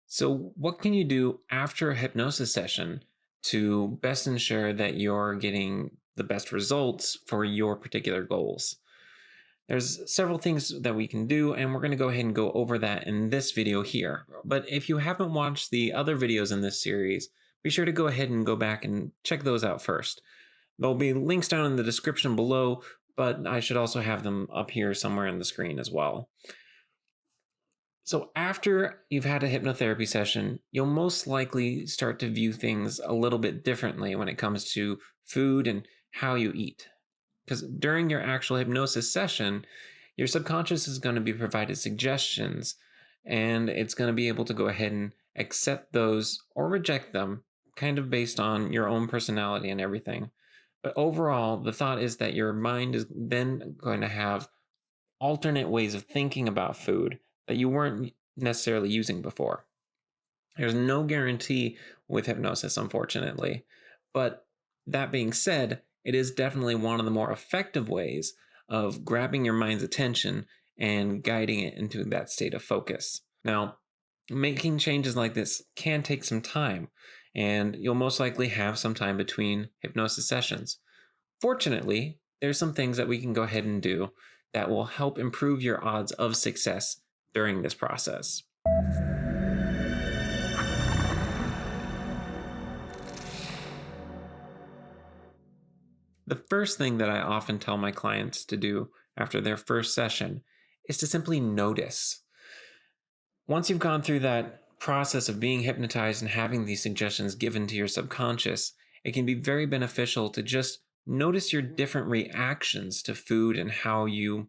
So, what can you do after a hypnosis session to best ensure that you're getting the best results for your particular goals? There's several things that we can do, and we're going to go ahead and go over that in this video here. But if you haven't watched the other videos in this series, be sure to go ahead and go back and check those out first. There'll be links down in the description below, but I should also have them up here somewhere on the screen as well. So, after you've had a hypnotherapy session, you'll most likely start to view things a little bit differently when it comes to food and how you eat. Because during your actual hypnosis session, your subconscious is going to be provided suggestions and it's going to be able to go ahead and accept those or reject them, kind of based on your own personality and everything. But overall, the thought is that your mind is then going to have alternate ways of thinking about food that you weren't necessarily using before. There's no guarantee with hypnosis, unfortunately. But that being said, it is definitely one of the more effective ways of grabbing your mind's attention and guiding it into that state of focus. Now, making changes like this can take some time, and you'll most likely have some time between hypnosis sessions. Fortunately, there's some things that we can go ahead and do that will help improve your odds of success during this process. The first thing that I often tell my clients to do after their first session is to simply notice. Once you've gone through that process of being hypnotized and having these suggestions given to your subconscious, it can be very beneficial to just notice your different reactions to food and how you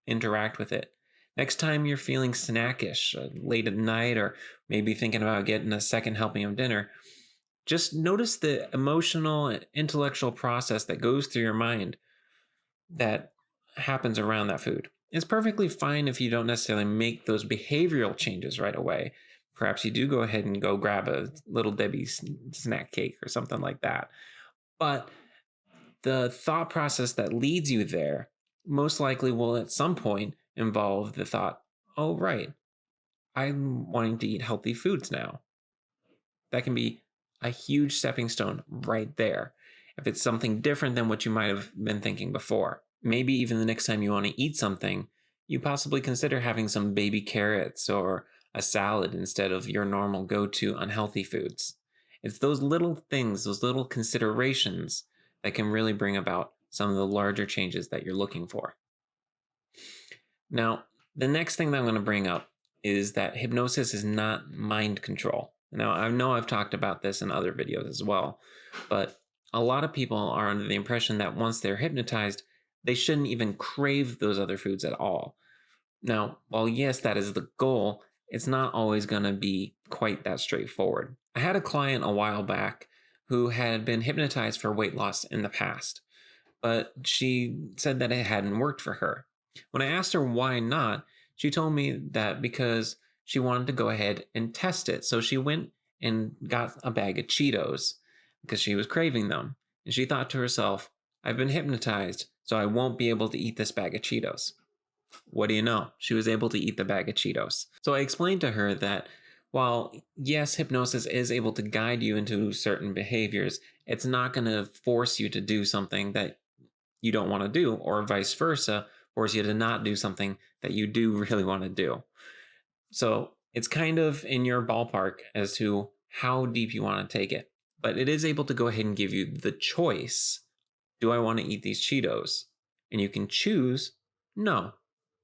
interact with it. Next time you're feeling snackish late at night, or maybe thinking about getting a second helping of dinner, just notice the emotional and intellectual process that goes through your mind that happens around that food. It's perfectly fine if you don't necessarily make those behavioral changes right away. Perhaps you do go ahead and go grab a little Debbie's snack cake or something like that. But the thought process that leads you there most likely will at some point involve the thought, oh, right, I'm wanting to eat healthy foods now. That can be a huge stepping stone right there. If it's something different than what you might have been thinking before, maybe even the next time you want to eat something, you possibly consider having some baby carrots or a salad instead of your normal go-to unhealthy foods. It's those little things, those little considerations that can really bring about some of the larger changes that you're looking for. Now, the next thing that I'm going to bring up is that hypnosis is not mind control. Now, I know I've talked about this in other videos as well, but a lot of people are under the impression that once they're hypnotized, they shouldn't even crave those other foods at all. Now, while yes, that is the goal, it's not always going to be quite that straightforward. I had a client a while back who had been hypnotized for weight loss in the past, but she said that it hadn't worked for her. When I asked her why not, she told me that because she wanted to go ahead and test it. So she went and got a bag of Cheetos because she was craving them. And she thought to herself, I've been hypnotized, so I won't be able to eat this bag of Cheetos. What do you know? She was able to eat the bag of Cheetos. So I explained to her that while, yes, hypnosis is able to guide you into certain behaviors, it's not going to force you to do something that you don't want to do, or vice versa, force you to not do something that you do really want to do. So it's kind of in your ballpark as to how deep you want to take it. But it is able to go ahead and give you the choice. Do I want to eat these Cheetos? And you can choose no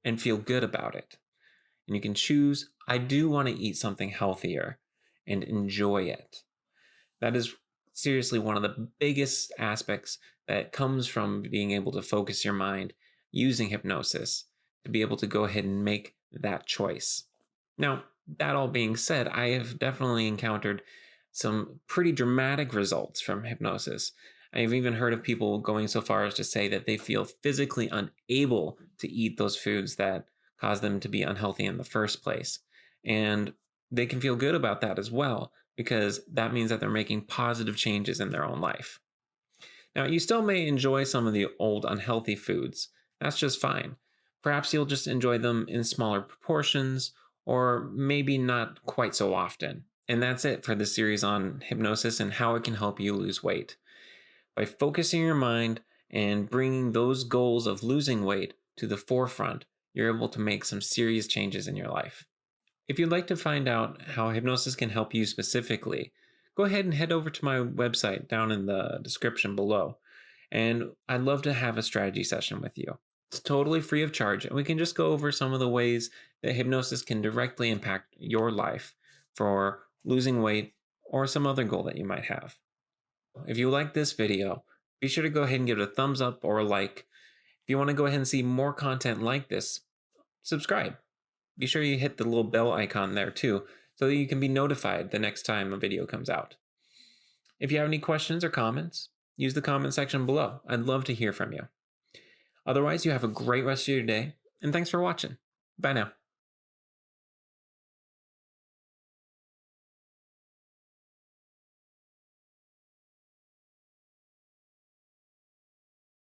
and feel good about it. And you can choose I do want to eat something healthier and enjoy it. That is seriously one of the biggest aspects that comes from being able to focus your mind using hypnosis to be able to go ahead and make that choice. Now, that all being said, I have definitely encountered some pretty dramatic results from hypnosis. I've even heard of people going so far as to say that they feel physically unable to eat those foods that cause them to be unhealthy in the first place. And they can feel good about that as well, because that means that they're making positive changes in their own life. Now, you still may enjoy some of the old unhealthy foods. That's just fine. Perhaps you'll just enjoy them in smaller proportions, or maybe not quite so often. And that's it for this series on hypnosis and how it can help you lose weight. By focusing your mind and bringing those goals of losing weight to the forefront, you're able to make some serious changes in your life. If you'd like to find out how hypnosis can help you specifically, go ahead and head over to my website down in the description below. And I'd love to have a strategy session with you. It's totally free of charge, and we can just go over some of the ways that hypnosis can directly impact your life for losing weight or some other goal that you might have. If you like this video, be sure to go ahead and give it a thumbs up or a like. If you want to go ahead and see more content like this, subscribe. Be sure you hit the little bell icon there too, so that you can be notified the next time a video comes out. If you have any questions or comments, use the comment section below. I'd love to hear from you. Otherwise, you have a great rest of your day, and thanks for watching. Bye now.